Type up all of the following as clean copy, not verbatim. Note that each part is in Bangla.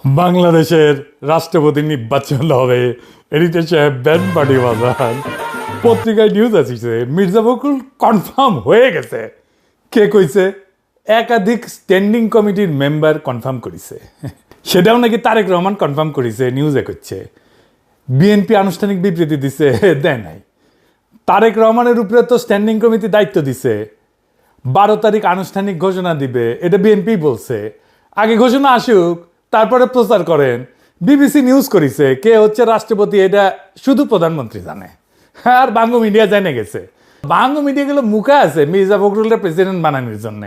বাংলাদেশের রাষ্ট্রপতি নির্বাচন হবে, এডিটর সাহেব ব্যান্ড পার্টি বাজান। পত্রিকায় নিউজ আসিছে মির্জা ফখরুল কনফার্ম হয়ে গেছে। কে কইছে? একাধিক স্ট্যান্ডিং কমিটির মেম্বার কনফার্ম করেছে। সেটাও নাকি তারেক রহমান কনফার্ম করেছে, নিউজে করছে। বিএনপি আনুষ্ঠানিক বিবৃতি দিছে, দেয় নাই। তারেক রহমানের উপরে তো স্ট্যান্ডিং কমিটি দায়িত্ব দিছে, 12 তারিখ আনুষ্ঠানিক ঘোষণা দিবে, এটা বিএনপি বলছে। আগে ঘোষণা আসুক, তারপরে প্রচার করেন। বিবিসি নিউজ করেছে কে হচ্ছে রাষ্ট্রপতি এটা শুধু প্রধানমন্ত্রী জানে, আর বাংলা মিডিয়া জেনে গেছে। বাংলা মিডিয়াগুলো মুখে আছে মির্জা ফখরুলের প্রেসিডেন্ট বানানোর জন্য।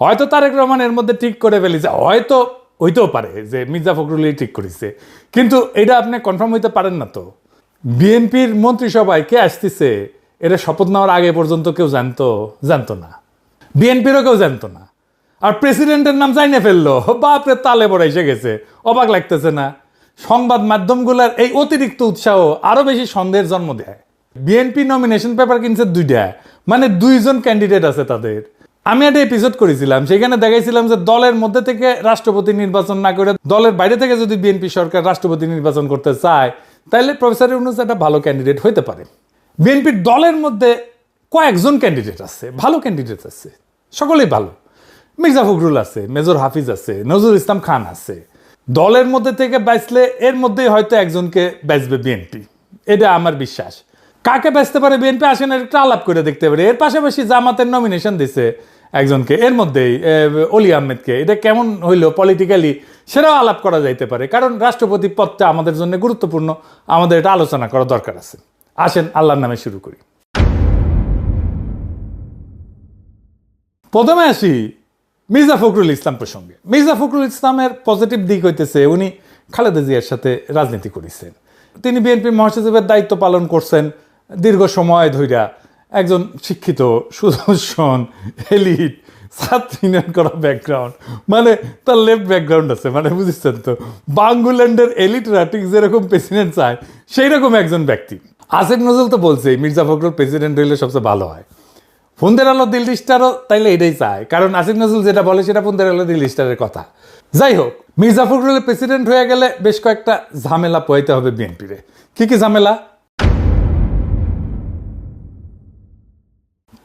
হয়তো তারেক রহমান এর মধ্যে ঠিক করে ফেলেছে, হয়তো হইতেও পারে যে মির্জা ফখরুলই ঠিক করেছে, কিন্তু এটা আপনি কনফার্ম হইতে পারেন না। তো বিএনপির মন্ত্রিসভায় কে আসতেছে এটা শপথ নেওয়ার আগে পর্যন্ত কেউ জানতো না, বিএনপিরও কেউ জানতো না। আর প্রেসিডেন্টের নাম জানিয়ে ফেললো, বাপরে তালে বড় এসে গেছে। অবাক লাগতেছে না? সংবাদ মাধ্যমগুলোর এই অতিরিক্ত উৎসাহ আরো বেশি সন্দেহের জন্ম দেয়। বিএনপি নমিনেশন পেপার কিনছে 2টা, মানে 2জন ক্যান্ডিডেট আছে তাদের। আমি একটা এপিসোড করেছিলাম, সেখানে দেখাইছিলাম যে দলের মধ্যে থেকে রাষ্ট্রপতি নির্বাচন না করে দলের বাইরে থেকে যদি বিএনপি সরকার রাষ্ট্রপতি নির্বাচন করতে চায়, তাহলে প্রফেসর ইউনূস একটা ভালো ক্যান্ডিডেট হইতে পারে। বিএনপির দলের মধ্যে কয়েকজন ক্যান্ডিডেট আছে, ভালো ক্যান্ডিডেট আছে, সকলেই ভালো। মির্জা ফখরুল আছে, মেজর হাফিজ আছে, নজরুল ইসলাম খান আছে। দলের মধ্যে থেকে বাঁচলে এর মধ্যেই হয়তো একজনকে বাঁচবে বিএনপি, এটা আমার বিশ্বাস। কাকে বাঁচতে পারে বিএনপি আসেন একটা আলাপ করে দেখতে পারে। এর পাশাপাশি জামাতের নমিনেশন দিছে একজনকে, এর মধ্যেই অলি আহমেদকে। এটা কেমন হইলো পলিটিক্যালি সেটাও আলাপ করা যাইতে পারে, কারণ রাষ্ট্রপতি পদটা আমাদের জন্য গুরুত্বপূর্ণ। আমাদের এটা আলোচনা করা দরকার আছে। আসেন আল্লাহর নামে শুরু করি। প্রথমে আসি মির্জা ফখরুল ইসলাম প্রসঙ্গে। মির্জা ফখরুল ইসলামের পজিটিভ দিক হইতেছে উনি খালেদা জিয়ার সাথে রাজনীতি করেছেন। তিনি বিএনপির মহাসচিবের দায়িত্ব পালন করছেন দীর্ঘ সময় ধইরা। একজন শিক্ষিত, সুদর্শন, এলিট, ছাত্র ইউনিয়ন করা ব্যাকগ্রাউন্ড, মানে তার লেফট ব্যাকগ্রাউন্ড আছে, মানে বুঝছেন তো। বাংলাদেশের এলিটরা ঠিক যেরকম প্রেসিডেন্ট চায় সেই রকম একজন ব্যক্তি। আসিফ নজরুল তো বলছেই মির্জা ফখরুল প্রেসিডেন্ট হইলে সবচেয়ে ভালো হয়। ফোনদের আলো দিল স্টারও তাইলে এটাই চায়, কারণ আসিফ নজরুল যেটা বলে সেটা ফোনদের আলো দিল স্টারের কথা। যাই হোক, মির্জা ফখরুলের প্রেসিডেন্ট হয়ে গেলে বেশ কয়েকটা ঝামেলা পোহাইতে হবে বিএনপিরে। কি কি ঝামেলা?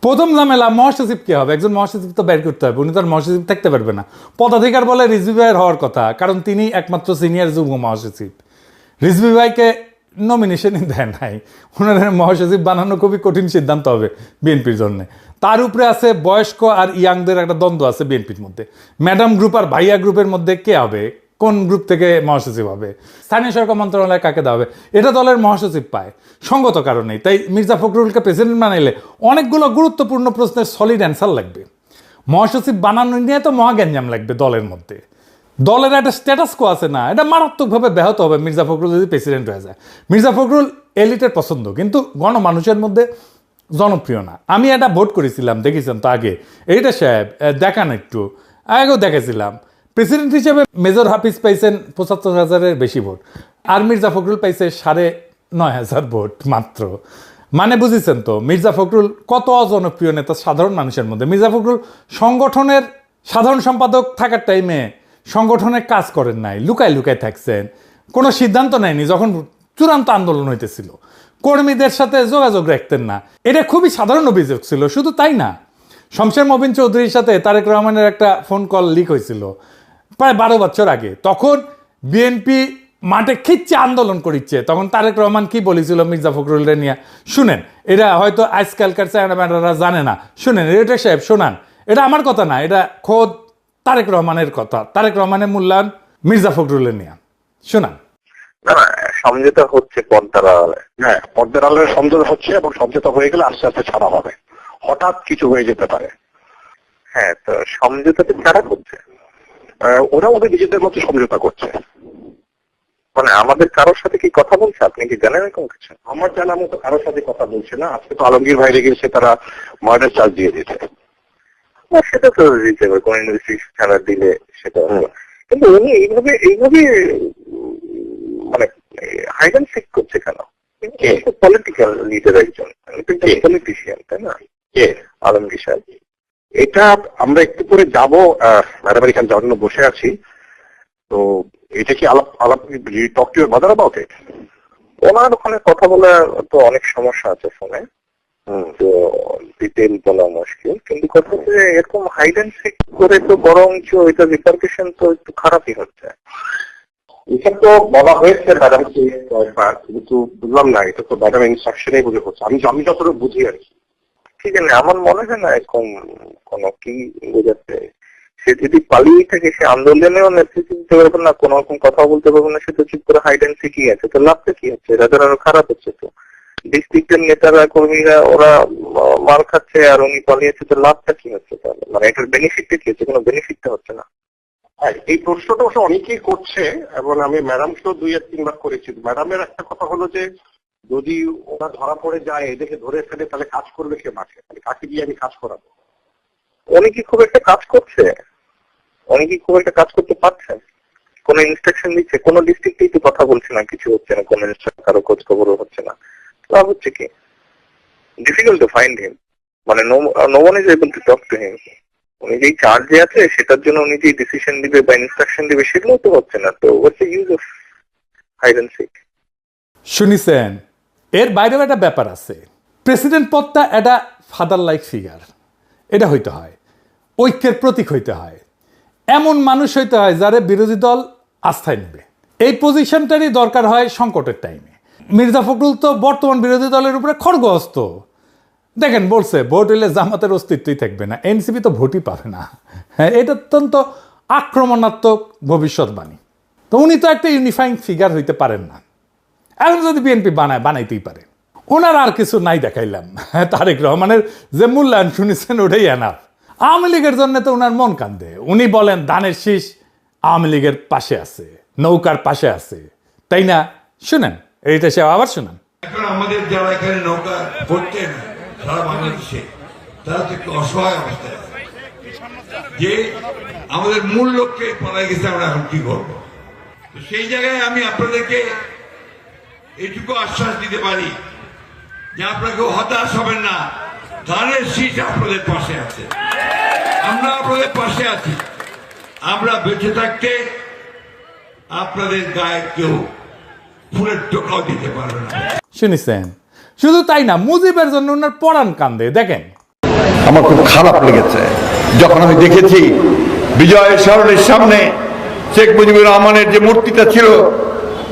প্রথম ঝামেলা, মহাসচিব কে হবে? একজন মহাসচিব তো বের করতে হবে, উনি তো আর মহাসচিব থাকতে পারবে না। পদাধিকার বলে রিজভী ভাইয়ের হওয়ার কথা, কারণ তিনি একমাত্র সিনিয়র যুগ্ম মহাসচিব। রিজভী ভাইকে নমিনেশনই দেয় নাই। ওনার মহাসচিব বানানো খুবই কঠিন সিদ্ধান্ত হবে বিএনপির জন্য। তার উপরে আছে বয়স্ক আর ইয়াংদের একটা দ্বন্দ্ব আছে বিএনপির মধ্যে। ম্যাডাম গ্রুপ আর ভাইয়া গ্রুপের মধ্যে কে হবে, কোন গ্রুপ থেকে মহাসচিব হবে, স্থানীয় সরকার মন্ত্রণালয়ে কাকে দেওয়া হবে, এটা দলের মহাসচিব পায় সঙ্গত কারণেই। তাই মির্জা ফখরুলকে প্রেসিডেন্ট বানাইলে অনেকগুলো গুরুত্বপূর্ণ প্রশ্নের সলিড অ্যান্সার লাগবে। মহাসচিব বানানো নিয়ে তো মহাগ্যাঞ্জাম লাগবে দলের মধ্যে। দলের একটা স্ট্যাটাস কো আছে না, এটা মারাত্মকভাবে ব্যাহত হবে মির্জা ফখরুল যদি প্রেসিডেন্ট হয়ে যায়। মির্জা ফখরুল এলিটের পছন্দ, কিন্তু গণমানুষের মধ্যে জনপ্রিয় না। আমি একটা ভোট করেছিলাম, দেখেছেন তো আগে, এইটা সাহেব দেখান একটু আগেও দেখেছিলাম। প্রেসিডেন্ট হিসেবে মেজর হাফিজ পাইছেন 75,000-এর বেশি ভোট, আর মির্জা ফখরুল পাইছে 9,500 ভোট মাত্র। মানে বুঝেছেন তো মির্জা ফখরুল কত অজনপ্রিয় নেতা সাধারণ মানুষের মধ্যে। মির্জা ফখরুল সংগঠনের সাধারণ সম্পাদক থাকার টাইমে সংগঠনে কাজ করেন নাই, লুকায় লুকায় থাকছেন, কোনো সিদ্ধান্ত নেয়নি যখন চূড়ান্ত আন্দোলন হইতেছিল, কর্মীদের সাথে যোগাযোগ রাখতেন না। এটা খুবই সাধারণ অভিযোগ ছিল। শুধু তাই না, শমশের মবিন চৌধুরীর সাথে তারেক রহমানের একটা ফোন কল লিক হয়েছিল প্রায় 12 বছর আগে। তখন বিএনপি মাঠে খিচ্ছে আন্দোলন করিচ্ছে, তখন তারেক রহমান কি বলেছিল মির্জা ফখরুলের নিয়ে শুনেন। এটা হয়তো আজকালকার চায়নারা জানে না, শুনেন এটা সাহেব শোনান। এটা আমার কথা না, এটা খোদ তারেক রহমানের কথা। তারেক রহমানের মূল্যায়ন মির্জা ফখরুলের নিয়ে শোনান। না না, সমঝোতা হচ্ছে পর্দার আড়ালে। হ্যাঁ, পর্দার আড়ালে সমঝোতা হচ্ছে, এবং সমঝোতা হয়ে গেলে আস্তে আস্তে ছাড়া হবে। হঠাৎ কিছু হয়ে যেতে পারে। হ্যাঁ, তো সমঝোতাতে ছাড়া হচ্ছে, ওরা ওদের নিজেদের মতো সমঝোতা করছে। মানে আমাদের কারোর সাথে কি কথা বলছে আপনি কি জানেন এরকম কিছু? আমার জানা মতো কারোর সাথে কথা বলছে না। আজকে তো আলমগীর বাইরে গেছে, তারা মার্ডার চার্জ দিয়ে দিতে। সেটা তো দিতে হবে, কোন ইনভেস্টিগেশন দিলে সেটা। কিন্তু উনি এইভাবে মানে হাইড অ্যান্ড সিক করছে কেন? পলিটিক্যাল লিডার একজন, পলিটিশিয়ান, তাই না? আলমগীর সাহেব, এটা আমরা একটু করে যাবো। ম্যাডাম এখানে জন্য বসে আছি, তো এটা কি আলাপ আলাপ talk to your mother about it? ওনার ওখানে কথা বলে তো অনেক সমস্যা আছে ফোনে, তো ডিটেল বলা মুশকিল, কিন্তু কথা হচ্ছে যে এরকম হাইড অ্যান্ড সিক করে তো বরঞ্চ এটা রিপারকেশন তো একটু খারাপই হচ্ছে। এটা তো বলা হয়েছে ম্যাডামকে কয়েকবার, কিন্তু বুঝলাম না এটা তো ম্যাডাম ইনস্ট্রাকশনেই বুঝে হচ্ছে, আমি যতটুকু বুঝি আর কি। ঠিক আছে, আমার মনে হয় না এরকম কোন কি বোঝাচ্ছে। সে যদি পালিয়ে থাকে, সে আন্দোলনেও নেতৃত্ব দিতে পারবে না, কোন রকম কথা বলতে পারবে না, সে তো চুপ করে হাইড অ্যান্ড সিকই আছে, তো লাভটা কি হচ্ছে? এটা আরো খারাপ হচ্ছে। তো ডিস্ট্রিক্টের নেতারা কর্মীরা ওরা মার খাচ্ছে আর উনি পালিয়েছে, তো লাভটা কি হচ্ছে তাহলে? মানে এটার বেনিফিটটা কি হচ্ছে? কোনো বেনিফিটটা হচ্ছে না। হ্যাঁ, এই প্রশ্নটা অবশ্য অনেকেই করছে এবং আমি ম্যাডামকেও 2-3 বার করেছি। ম্যাডামের একটা কথা হলো যে যদি ওরা ধরা পড়ে যায়, এদেরকে ধরে ফেলে, তাহলে কাজ করবে কে মাঠে? তাহলে কাকে দিয়ে আমি কাজ করাবো? উনি কি খুব একটা কাজ করছে? উনি কি খুব একটা কাজ করতে পারছেন? কোন ইনস্ট্রাকশন দিচ্ছে? কোন ডিস্ট্রিক্টেই তো কথা বলছে না, কিছু হচ্ছে না, কোন ইনস্ট্রাকশন কারো খোঁজ খবরও হচ্ছে না। লাভ হচ্ছে কি? ডিফিকাল্ট টু ফাইন্ড হিম, মানে no one is able to talk to him. উনি যেই চার্জে আছে সেটার জন্য উনি যে ডিসিশন দিবে বা ইনস্ট্রাকশন দিবে সেগুলো তো হচ্ছে না। তো what's the use of hide and seek? শুনিছেন, এর বাইরেও একটা ব্যাপার আছে। প্রেসিডেন্ট পদটা একটা ফাদার লাইক ফিগার, এটা হইতে হয়, ঐক্যের প্রতীক হইতে হয়, এমন মানুষ হইতে হয় যারে বিরোধী দল আস্থায় নেবে। এই পজিশনটারই দরকার হয় সংকটের টাইমে। মির্জা ফখরুল তো বর্তমান বিরোধী দলের উপরে খড়গহস্ত। দেখেন, বলছে ভোট হইলে জামাতের অস্তিত্বই থাকবে না, এনসিপি তো ভোটই পাবে না। হ্যাঁ, এটা অত্যন্ত আক্রমণাত্মক ভবিষ্যৎবাণী। তো উনি তো একটা ইউনিফাইং ফিগার হইতে পারেন না। এখন যদি বিএনপি বানাইতেই পারে, ওনার আর কিছু নাই দেখাইলাম। তারেক রহমানের যে মূল্যায়ন শুনেছেন ওটাই এনাফ। আওয়ামী লীগের জন্য তো ওনার মন কান্দে। উনি বলেন ধানের শীষ আওয়ামী লীগের পাশে আছে, নৌকার পাশে আছে, তাই না? শুনেন, এইটা সে আবার শুনেন। এখন আমাদের যারা এখানে নৌকা করছেন সারা বাংলাদেশে, তারা তো একটু অসহায় অবস্থায় আছে, যে আমাদের মূল লক্ষ্যে পড়ায় গেছে, আমরা এখন কি করবো? তো সেই জায়গায় আমি আপনাদেরকে এইটুকু আশ্বাস দিতে পারি যে আপনারা কেউ হতাশ হবেন না, ধানের শীষ আপনাদের পাশে আছে, আমরা আপনাদের পাশে আছি। আমরা বেঁচে থাকতে আপনাদের গায়ে কেউ ফুলের টোকাও দিতে পারবে না। শুনেছেন? শুধু তাই না, মুজিবের জন্য ওনার পরাণ কান্দে। দেখেন, আমার খুব খারাপ লেগেছে যখন আমি দেখেছি বিজয় সরণির সামনে শেখ মুজিবুর রহমানের যে মূর্তিটা ছিল,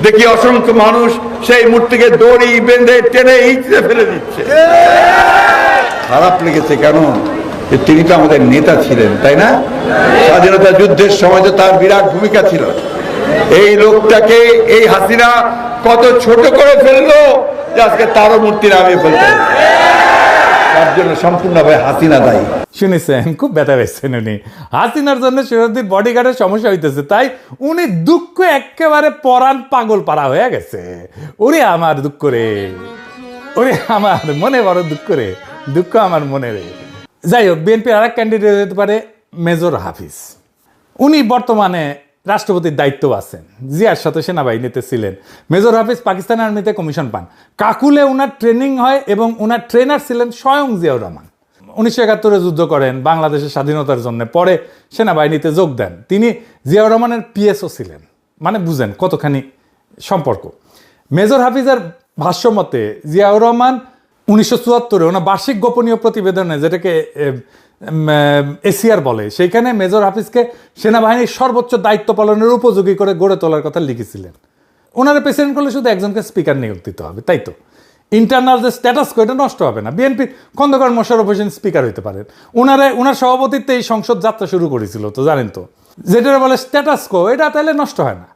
দেখি অসংখ্য মানুষ সেই মূর্তিকে দড়ি বেঁধে টেনে হিঁচড়ে ফেলে দিচ্ছে। খারাপ লেগেছে কেন? যে তিনি তো আমাদের নেতা ছিলেন, তাই না? স্বাধীনতা যুদ্ধের সময় তো তার বিরাট ভূমিকা ছিল। এই লোকটাকে এই হাসিনা কত ছোট করে ফেললো যে আজকে তারও মূর্তি নামিয়ে ফেলতে, তার জন্য সম্পূর্ণভাবে হাসিনা দায়ী। শুনেছেন? খুব ব্যথা পেয়েছেন উনি। হাসিনার জন্য শরীয়দ্দির বডিগার্ডের সমস্যা হইতেছে, তাই উনি দুঃখ একেবারে পরাণ পাগল পাড়া হয়ে গেছে। ওরে আমার দুঃখ রে, ওরে আমার মনে বড় দুঃখ রে, দুঃখ আমার মনে রে। যাই হোক, বিএনপির আর এক ক্যান্ডিডেট হতে পারে মেজর হাফিজ। উনি বর্তমানে রাষ্ট্রপতির দায়িত্ব আছেন, জিয়ার সাথে সেনাবাহিনীতে ছিলেন। মেজর হাফিজ পাকিস্তান আর্মিতে কমিশন পান, কাকুলে ওনার ট্রেনিং হয় এবং ওনার ট্রেনার ছিলেন স্বয়ং জিয়াউর রহমান। 1971 যুদ্ধ করেন বাংলাদেশের স্বাধীনতার জন্য, পরে সেনাবাহিনীতে যোগ দেন। তিনি জিয়াউর রহমানের পিএসও ছিলেন, মানে বুঝেন কতখানি সম্পর্ক। মেজর হাফিজের ভাষ্যমতে জিয়াউর রহমান 1974 ওনার বার্ষিক গোপনীয় প্রতিবেদনে, যেটাকে এসিআর বলে, সেইখানে মেজর হাফিজকে সেনাবাহিনীর সর্বোচ্চ দায়িত্ব পালনের উপযোগী করে গড়ে তোলার কথা লিখেছিলেন। ওনারা প্রেসিডেন্ট করলে শুধু একজনকে স্পিকার নিয়োগ দিতে হবে, তাই তো? ইন্টারনাল যে স্ট্যাটাস কো এটা নষ্ট হবে না। বিএনপির খন্দকার মোশাররফ হোসেন স্পিকার হইতে পারেন। ওনার সভাপতিত্বে এই সংসদ যাত্রা শুরু করেছিল, তো জানেন তো, যেটা বলে স্ট্যাটাস কো, এটা তাহলে নষ্ট হয় না।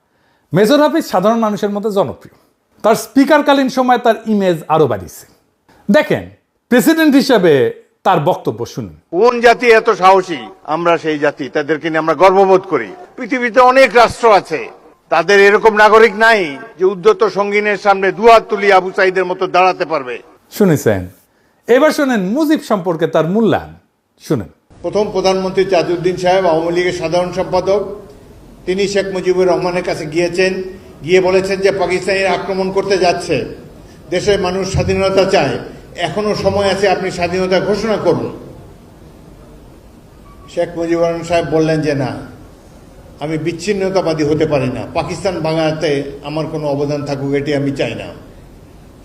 মেজর হাফিজ সাধারণ মানুষের মধ্যে জনপ্রিয়, তার স্পিকারকালীন সময় তার ইমেজ আরো বাড়িয়েছে। দেখেন, প্রেসিডেন্ট হিসেবে তার বক্তব্য শুনুন। কোন জাতি এত সাহসী? আমরা সেই জাতি, তাদেরকে নিয়ে আমরা গর্ববোধ করি। পৃথিবীতে অনেক রাষ্ট্র আছে, তাদের এরকম নাগরিক নাই যে উদ্ধত সঙ্গিনের সামনে দুহাত তুলি আবু সাইদের মতো দাঁড়াতে পারবে। শুনেছেন? এবার শুনেন মুজিব সম্পর্কে তার মূল্যায়ন শুনেন। প্রথম প্রধানমন্ত্রী তাজউদ্দিন সাহেব, আওয়ামী লীগের সাধারণ সম্পাদক, তিনি শেখ মুজিবুর রহমানের কাছে গিয়েছেন, গিয়ে বলেছেন যে পাকিস্তানিরা আক্রমণ করতে যাচ্ছে, দেশের মানুষ স্বাধীনতা চায়, এখনো সময় আছে, আপনি স্বাধীনতা ঘোষণা করুন। শেখ মুজিবুর রহমান সাহেব বললেন যে না, আমি বিচ্ছিন্নতাবাদী হতে পারি না। পাকিস্তান ভাঙাতে আমার কোনো অবদান থাকুক এটি আমি চাই না।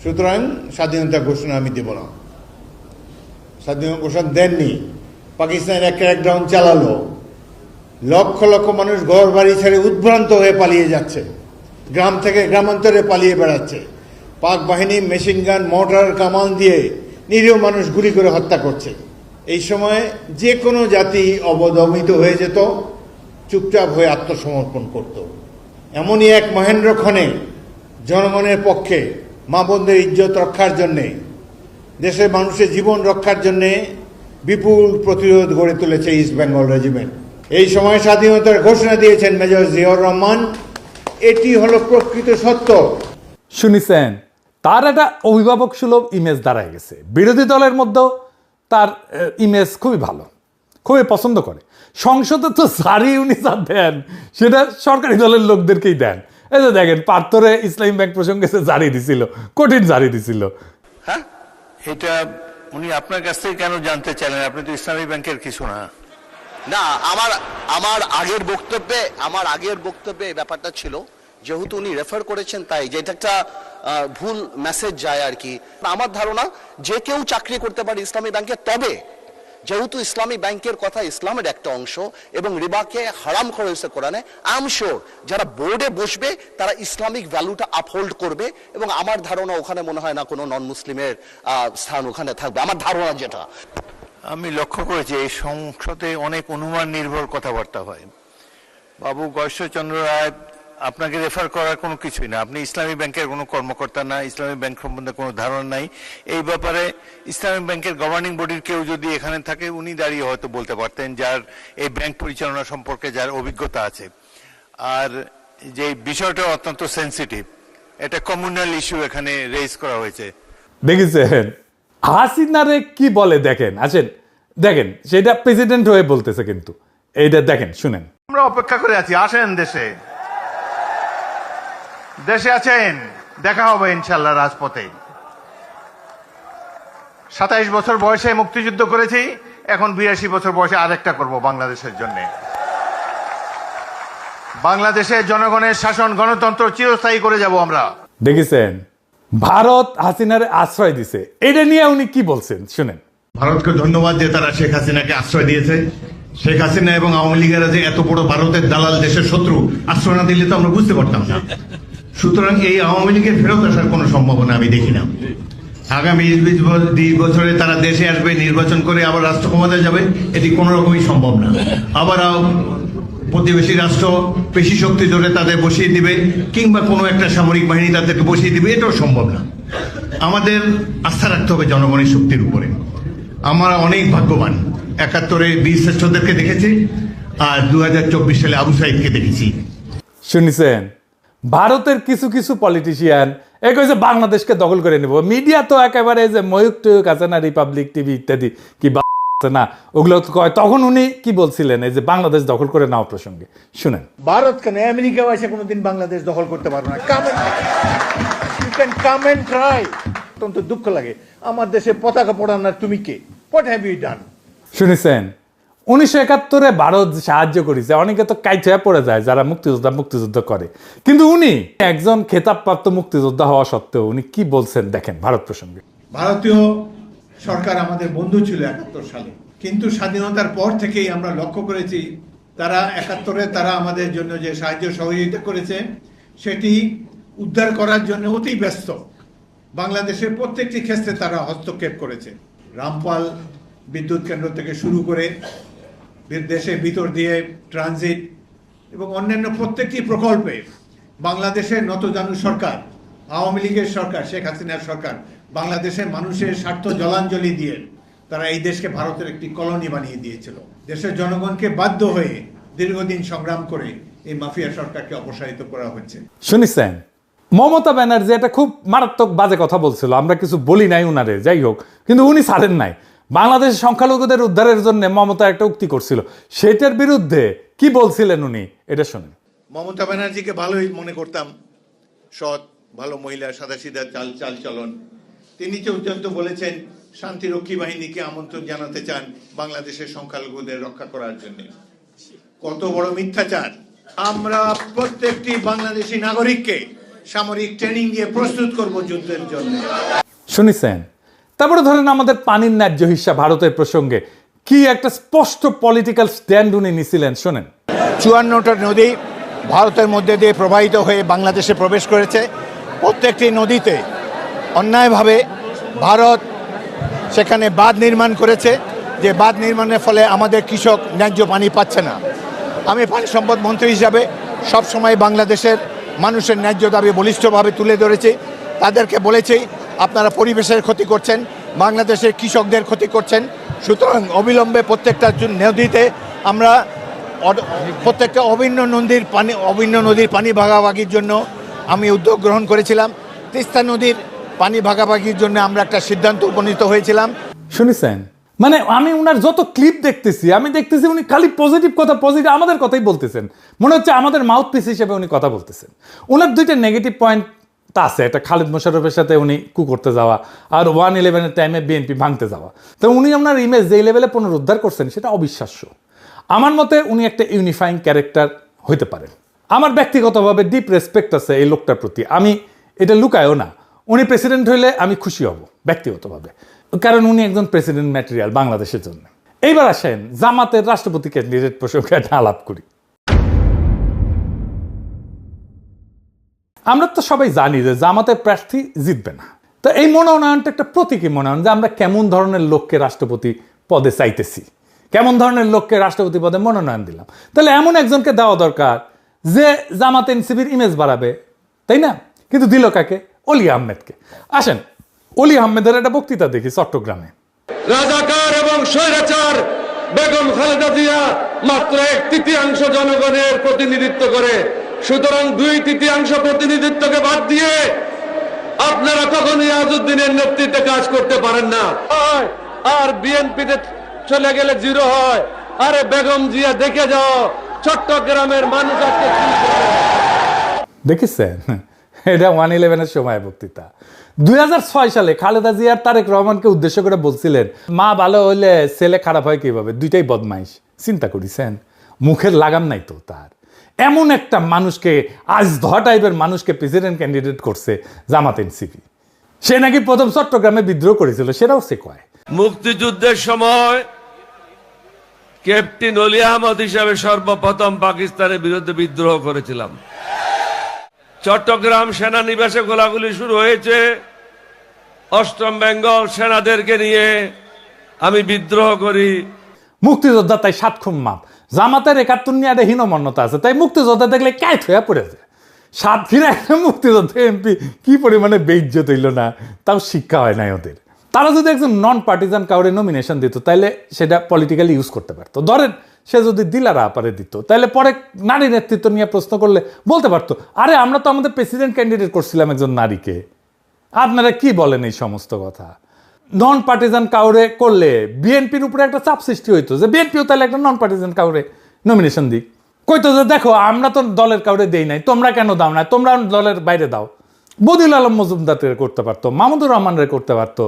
সুতরাং স্বাধীনতা ঘোষণা আমি দেব না। স্বাধীনতা ঘোষণা দেননি, পাকিস্তানের এক ক্র্যাকডাউন চালালো, লক্ষ লক্ষ মানুষ ঘর বাড়ি ছেড়ে উদ্ভ্রান্ত হয়ে পালিয়ে যাচ্ছে, গ্রাম থেকে গ্রামান্তরে পালিয়ে বেড়াচ্ছে। পাক বাহিনী মেশিন গান, মোটর, কামান দিয়ে নিরীহ মানুষ গুলি করে হত্যা করছে। এই সময় যে কোনো জাতি অবদমিত হয়ে যেত, চুপচাপ হয়ে আত্মসমর্পণ করত। এমনই এক মহেন্দ্র ক্ষণে জনগণের পক্ষে মা বোনদের ইজ্জত রক্ষার জন্যে, দেশের মানুষের জীবন রক্ষার জন্যে বিপুল প্রতিরোধ গড়ে তুলেছে ইস্ট বেঙ্গল রেজিমেন্ট। এই সময় স্বাধীনতার ঘোষণা দিয়েছেন মেজর জিয়াউর রহমান। এটি হলো প্রকৃত সত্য। শুনিছেন, তার একটা অভিভাবক সুলভ ইমেজ দাঁড়ায় গেছে। বিরোধী দলের মধ্যেও তার ইমেজ খুবই ভালো, খুবই পছন্দ করে। সংসদে তো জারি উনি যা দেন সেটা সরকারি দলের লোকদেরকেই দেন। এই যে দেখেন, পার্থরে ইসলামী ব্যাংক প্রসঙ্গে সে জারি দিছিল, কঠিন জারি দিছিল। হ্যাঁ, এটা উনি আপনার কাছ থেকে কেন জানতে চাইলেন? আপনি তো ইসলামী ব্যাংকের কিছু না। না, আমার আগের বক্তব্যে এই ব্যাপারটা ছিল, যেহেতু উনি রেফার করেছেন তাই, যে এটা একটা ভুল মেসেজ যায় আর কি। আমার ধারণা যে কেউ চাকরি করতে পারে ইসলামী ব্যাংকে, তবে যেহেতু ইসলামী ব্যাংকের কথা ইসলামের একটা অংশ এবং রিবাকে হারাম করা হয়েছে কোরআনে, আই এম শিওর যারা বোর্ডে বসবে তারা ইসলামিক ভ্যালুটা আপহোল্ড করবে, এবং আমার ধারণা ওখানে মনে হয় না কোনো নন মুসলিমের স্থান ওখানে থাকবে, আমার ধারণা যেটা। আমি লক্ষ্য করেছি এই সংসদে অনেক অনুমান নির্ভর কথাবার্তা হয়। বাবু গয়েশ্বরচন্দ্র রায় আপনাকে রেফার করার কোনো কিছুই না, আপনি ইসলামী ব্যাংকের কোনো কর্মকর্তা না, ইসলামী ব্যাংক সম্বন্ধে কোনো ধারণা নাই। এই ব্যাপারে ইসলামী ব্যাংকের গভর্নিং বডির কেউ যদি এখানে থাকে, উনি দাঁড়িয়ে হয়তো বলতে পারতেন, যার এই ব্যাংক পরিচালনা সম্পর্কে যার অভিজ্ঞতা আছে। আর যে বিষয়টা অত্যন্ত সেন্সিটিভ, এটা কমিউনাল ইস্যু এখানে রেজ করা হয়েছে। দেখেছেন হাসিনারে কি বলে? দেখেন, আসেন দেখেন, সেটা প্রেসিডেন্ট হয়ে বলতেছে, কিন্তু এইটা দেখেন, শুনেন। আমরা অপেক্ষা করে আছি, আসেন দেশে, দেশে আছেন, দেখা হবে ইনশাল্লাহ রাজপথে। 27 বছর বয়সে মুক্তিযুদ্ধ করেছি, এখন 82 বছর বয়সে আরেকটা করব বাংলাদেশের জন্য। বাংলাদেশের জনগণের শাসন, গণতন্ত্র চিরস্থায়ী করে যাব আমরা। দেখেছেন, ভারত হাসিনারে আশ্রয় দিছে, এটা নিয়ে উনি কি বলছেন শুনেন। ভারতকে ধন্যবাদ যে তারা শেখ হাসিনাকে আশ্রয় দিয়েছে। শেখ হাসিনা এবং আওয়ামী লীগেরা যে এত বড় ভারতের দালাল, দেশের শত্রু, আশ্রয় না দিলে তো আমরা বুঝতে পারতাম না। সুতরাং এই আওয়ামী লীগের ফেরত আসার কোনো সম্ভাবনা আমি দেখি না। আগামী 20 বছরে তারা দেশে আসবে, নির্বাচন করে আবার রাষ্ট্র ক্ষমতায় যাবে, এটি কোনো রকমই সম্ভব না। আবার প্রতিবেশী রাষ্ট্র পেশি শক্তি ধরে তাদের বসিয়ে দিবে, কিংবা কোনো একটা সামরিক বাহিনী তাদেরকে বসিয়ে দিবে, এটাও সম্ভব না। আমাদের আস্থা রাখতে হবে জনগণের শক্তির উপরে। আমরা অনেক ভাগ্যবান, 71-এ বীর শ্রেষ্ঠদেরকে দেখেছি, আর 2024 সালে আবু সাইদকে দেখেছি। শুনেছেন, ভারতের কিছু কিছু পলিটিশিয়ান এ কইছে বাংলাদেশকে দখল করে নেব। মিডিয়া তো একেবারে যে ময়ূক টয়ুক আছে না, রিপাবলিক টিভি ইত্যাদি, কি আছে না, ওগুলো তো কয়। তখন উনি কি বলছিলেন এই যে বাংলাদেশ দখল করে নেওয়া প্রসঙ্গে, শুনেন। ভারত কেন, আমেরিকাও এসে কোনোদিন বাংলাদেশ দখল করতে পারবে না। Come and try. অত্যন্ত দুঃখ লাগে, আমার দেশে পতাকা পোড়ানোর তুমি কে? What have you done? শুনেছেন, 1971-এ ভারত সাহায্য করেছে, অনেকে তো কাইট হয়ে পড়ে যায় যারা মুক্তিযুদ্ধ করে, কিন্তু উনি একজন খেতাবপ্রাপ্ত মুক্তিযোদ্ধা হওয়া সত্ত্বেও উনি কি বলছেন দেখেন ভারত প্রসঙ্গে। ভারতীয় সরকার আমাদের বন্ধু ছিল 71 সালে, কিন্তু স্বাধীনতার পর থেকেই আমরা লক্ষ্য করেছি তারা 71-এ তারা আমাদের জন্য যে সাহায্য সহযোগিতা করেছে সেটি উদ্ধার করার জন্য অতি ব্যস্ত। বাংলাদেশের প্রত্যেকটি ক্ষেত্রে তারা হস্তক্ষেপ করেছে। রামপাল বিদ্যুৎ কেন্দ্র থেকে শুরু করে দেশের ভিতর দিয়ে ট্রানজিট এবং অন্যান্য প্রত্যেকটি প্রকল্পে বাংলাদেশের নতজানু সরকার, আওয়ামী লীগের সরকার, শেখ হাসিনার সরকার বাংলাদেশের মানুষের স্বার্থ জলাঞ্জলি দিয়ে তারা এই দেশকে ভারতের একটি কলোনি বানিয়ে দিয়েছিল। দেশের জনগণকে বাধ্য হয়ে দীর্ঘদিন সংগ্রাম করে এই মাফিয়া সরকারকে অপসারিত করা হচ্ছে। শুনেছেন, মমতা ব্যানার্জি একটা খুব মারাত্মক বাজে কথা বলছিল, আমরা কিছু বলি নাই উনারে, যাই হোক, কিন্তু উনি ছাড়েন নাই। বাংলাদেশের সংখ্যালঘুদের উদ্ধারের জন্য মমতা একটা উক্তি করছিল, সেটার বিরুদ্ধে কি বলছিলেন উনি, এটা শুনুন। মমতা ব্যানার্জিকে ভালোই মনে করতাম, সৎ, ভালো মহিলা, সাদাসিধা চাল চলন। তিনি চৌদ্দ বলেছেন শান্তিরক্ষী বাহিনীকে আমন্ত্রণ জানাতে চান বাংলাদেশের সংখ্যালঘুদের রক্ষা করার জন্য। কত বড় মিথ্যাচার! আমরা প্রত্যেকটি বাংলাদেশি নাগরিককে সামরিক ট্রেনিং দিয়ে প্রস্তুত করব যুদ্ধের জন্য। শুনেছেন? তারপরে ধরেন আমাদের পানির ন্যায্য হিসাব ভারতের প্রসঙ্গে কি একটা স্পষ্ট পলিটিক্যাল স্ট্যান্ড উনি নিছিলেন, শোনেন। 54টা নদী ভারতের মধ্যে দিয়ে প্রবাহিত হয়ে বাংলাদেশে প্রবেশ করেছে। প্রত্যেকটি নদীতে অন্যায়ভাবে ভারত সেখানে বাঁধ নির্মাণ করেছে, যে বাঁধ নির্মাণের ফলে আমাদের কৃষক ন্যায্য পানি পাচ্ছে না। আমি পানি সম্পদ মন্ত্রী হিসাবে সবসময় বাংলাদেশের মানুষের ন্যায্য দাবি বলিষ্ঠভাবে তুলে ধরেছি। তাদেরকে বলেছি আপনারা পরিবেশের ক্ষতি করছেন, বাংলাদেশের কৃষকদের ক্ষতি করছেন, সুতরাং অবিলম্বে প্রত্যেকটা নদীতে আমরা প্রত্যেকটা অভিন্ন নদীর পানি ভাগাভাগির জন্য আমি উদ্যোগ গ্রহণ করেছিলাম। তিস্তা নদীর পানি ভাগাভাগির জন্য আমরা একটা সিদ্ধান্ত উপনীত হয়েছিলাম। শুনেছেন? মানে আমি উনার যত ক্লিপ দেখতেছি, আমি দেখতেছি উনি খালি পজিটিভ কথা, পজিটিভ আমাদের কথাই বলতেছেন। মনে হচ্ছে আমাদের মাউথ পিস হিসেবে উনি কথা বলতেছেন। ওনার দুইটা নেগেটিভ পয়েন্ট আছে, একটা খালিদ মোশাররফের সাথে উনি কু করতে যাওয়া, আর 1/11-এর টাইমে বিএনপি ভাঙতে যাওয়া। তো উনি আপনার ইমেজ যে লেভেলে পুনরুদ্ধার করছেন সেটা অবিশ্বাস্য। আমার মতে উনি একটা ইউনিফাইং ক্যারেক্টার হইতে পারেন। আমার ব্যক্তিগতভাবে ডিপ রেসপেক্ট আছে এই লোকটার প্রতি, আমি এটা লুকায়ও না। উনি প্রেসিডেন্ট হইলে আমি খুশি হব ব্যক্তিগতভাবে, কারণ উনি একজন প্রেসিডেন্ট ম্যাটেরিয়াল বাংলাদেশের জন্য। এইবার আসেন জামাতের রাষ্ট্রপতি ক্যান্ডিডেট প্রসঙ্গে একটা আলাপ করি। আমরা তো সবাই জানি যে জামাতের প্রার্থী জিতবে না। তো এই মনোনয়নটা একটা প্রতীকী মনোনয়ন যে আমরা কেমন ধরনের লোককে রাষ্ট্রপতি পদে চাইতেছি, কেমন ধরনের লোককে রাষ্ট্রপতি পদে মনোনয়ন দিলাম। তাহলে এমন একজনকে দেওয়া দরকার যে জামাত এনসিপির ইমেজ বাড়াবে, তাই না? কিন্তু দিল কাকে? অলি আহমেদকে। আসেন অলি আহমেদের একটা বক্তৃতা দেখি চট্টগ্রামে। রাজাকার এবং স্বৈরাচার বেগম খালেদা জিয়া মাত্র 1/3 জনগণের প্রতিনিধিত্ব করে। সুতরাং 2/3 প্রতিনিধিত্বকে বাদ দিয়ে আপনারা কখনোই আজউদ্দিনের নেতৃত্বে কাজ করতে পারেন না। আর বিএনপিতে চলে গেলে 0 হয়। আরে বেগম জিয়া দেখে যাও চট্টগ্রামের মানুষ আজকে কি করে। দেখেছেন? এটা 1/11-এর সময় বক্তৃতা। 2006 সালে খালেদা জিয়ার তারেক রহমানকে উদ্দেশ্য করে বলছিলেন, মা ভালো হইলে ছেলে খারাপ হয় কিভাবে, দুইটাই বদমাইশ। চিন্তা করেছেন? মুখের লাগাম নাই তো তার। এমন একটা মানুষকে, আজ ধোয়া টাইপের মানুষকে প্রেসিডেন্ট ক্যান্ডিডেট করছে জামাত এনসিপি। সে নাকি প্রথম চট্টগ্রামে বিদ্রোহ করেছিল, সেটাও সে কয়। মুক্তিযুদ্ধের সময় ক্যাপ্টেন অলি আহমদ হিসাবে সর্বপ্রথম পাকিস্তানের বিরুদ্ধে বিদ্রোহ করেছিলাম। চট্টগ্রাম সেনানিবাসে গোলাগুলি শুরু হয়েছে, 8ম বেঙ্গল সেনাদেরকে নিয়ে আমি বিদ্রোহ করি। মুক্তিযোদ্ধা তাই 7 খুন মাপ। জামাতের 71 নিয়ে একটা হীনমন্যতা আছে, তাই মুক্তিযোদ্ধা দেখলে ক্যাট হয়ে পড়েছে। সাতক্ষীরা একটা মুক্তিযোদ্ধা এমপি কি পরিমাণে বেইজ্জত হইল না, তাও শিক্ষা হয় নাই ওদের। তারা যদি একজন নন পার্টিজান কাউরে নমিনেশন দিত তাহলে সেটা পলিটিক্যালি ইউজ করতে পারতো। ধরেন সে যদি দিলারা আপারে দিত, তাহলে পরে নারী নেতৃত্ব নিয়ে প্রশ্ন করলে বলতে পারতো, আরে আমরা তো আমাদের প্রেসিডেন্ট ক্যান্ডিডেট করছিলাম একজন নারীকে, আপনারা কি বলেন এই সমস্ত কথা। নন পার্টিজান কাউরে করলে বিএনপির উপরে একটা চাপ সৃষ্টি হইতো যে বিএনপিও তাহলে একটা নন পার্টিজান কাউরে নমিনেশন দিক। কইতো যে দেখো আমরা তো দলের কাউরে দেই নাই, তোমরা কেন দাও না, তোমরা দলের বাইরে দাও। বদিউল আলম মজুমদারের করতে পারতো, মাহমুদুর রহমানের করতে পারতো।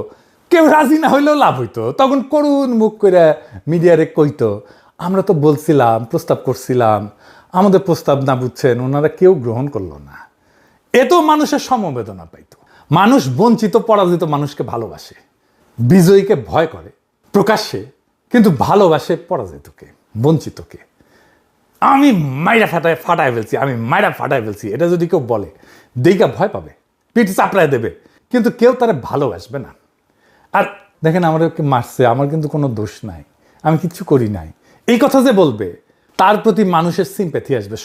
কেউ রাজি না হইলেও লাভ হইতো। তখন করুণ মুখ করে মিডিয়ারে কইতো, আমরা তো বলছিলাম, প্রস্তাব করছিলাম, আমাদের প্রস্তাব না বুঝছেন, ওনারা কেউ গ্রহণ করলো না। এত মানুষের সমবেদনা পাইতো। মানুষ বঞ্চিত পরাজিত মানুষকে ভালোবাসে, বিজয়ীকে ভয় করে প্রকাশ্যে, কিন্তু ভালোবাসে পরাজিতকে, বঞ্চিতকে। আমি মাইরা ফাটায় ফেলছি, আমি মাইরা ফাটায় ফেলছি, এটা যদি কেউ বলে দেইকা ভয় পাবে, পিঠ চাপড়ায় দেবে, কিন্তু কেউ তারা ভালোবাসবে না। আর দেখেন আমাদেরকে মারছে, আমার কিন্তু কোনো দোষ নাই, আমি কিচ্ছু করি নাই, এই কথা যে বলবে তার প্রতি মানুষের সিম্প্যাথি আসবে,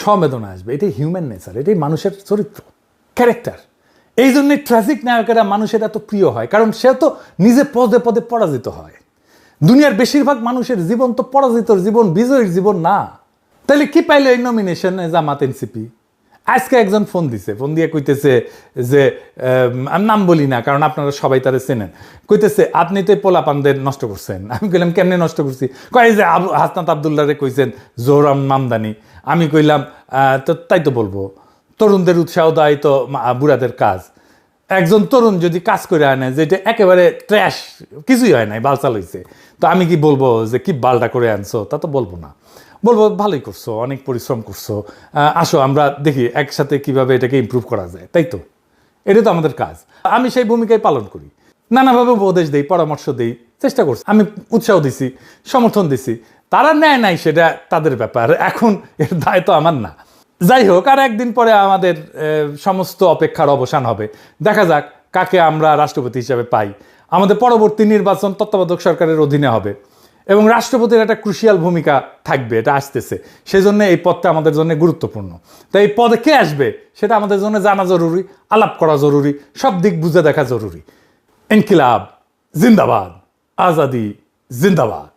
সমবেদনা আসবে। এটাই হিউম্যান নেচার, এটাই মানুষের চরিত্র, ক্যারেক্টার। এই জন্যই ট্র্যাজিক নায়কেরা মানুষের এত প্রিয় হয়, কারণ সে তো নিজে পদে পদে পরাজিত হয়। দুনিয়ার বেশিরভাগ মানুষের জীবন তো পরাজিতর জীবন, বিজয়ীর জীবন না। তাহলে কি পাইলো এই নমিনেশনে জামাত এনসিপি? আজকে একজন ফোন দিছে, ফোন দিয়ে কইতেছে যে আমি নাম বলি না কারণ আপনারা সবাই তারা চেনেন, কইতেছে আপনি তো পোলাপানদের নষ্ট করছেন। আমি কইলাম কেমনে নষ্ট করছি? কয় যে হাসনাত আবদুল্লাহরে কইছেন জোহরাম মামদানি। আমি কইলাম তো তাই তো বলবো, তরুণদের উৎসাহ দেয় তো বুড়াদের কাজ। একজন তরুণ যদি কাজ করে আনে যেটা একেবারে ট্র্যাশ, কিছুই হয় নাই, বালচাল হয়েছে, তো আমি কি বলবো যে কি বালটা করে আনছো? তা তো বলবো না। বলবো ভালোই করছো, অনেক পরিশ্রম করছো, আসো আমরা দেখি একসাথে কিভাবে এটাকে ইমপ্রুভ করা যায়, তাই তো? এটা তো আমাদের কাজ। আমি সেই ভূমিকায় পালন করি, নানাভাবে উপদেশ দিই, পরামর্শ দিই, চেষ্টা করছি, আমি উৎসাহ দিছি, সমর্থন দিছি। তারা নেয় নাই সেটা তাদের ব্যাপার, এখন এর দায় তো আমার না। যাই হোক, আর একদিন পরে আমাদের সমস্ত অপেক্ষার অবসান হবে। দেখা যাক কাকে আমরা রাষ্ট্রপতি হিসাবে পাই। আমাদের পরবর্তী নির্বাচন তত্ত্বাবধায়ক সরকারের অধীনে হবে এবং রাষ্ট্রপতির একটা ক্রুশিয়াল ভূমিকা থাকবে, এটা আসতেছে। সেজন্য এই পদটা আমাদের জন্য গুরুত্বপূর্ণ। তাই এই পদে কে আসবে সেটা আমাদের জন্য জানা জরুরি, আলাপ করা জরুরি, সব দিক বুঝে দেখা জরুরি। ইনকিলাব জিন্দাবাদ, আজাদি জিন্দাবাদ।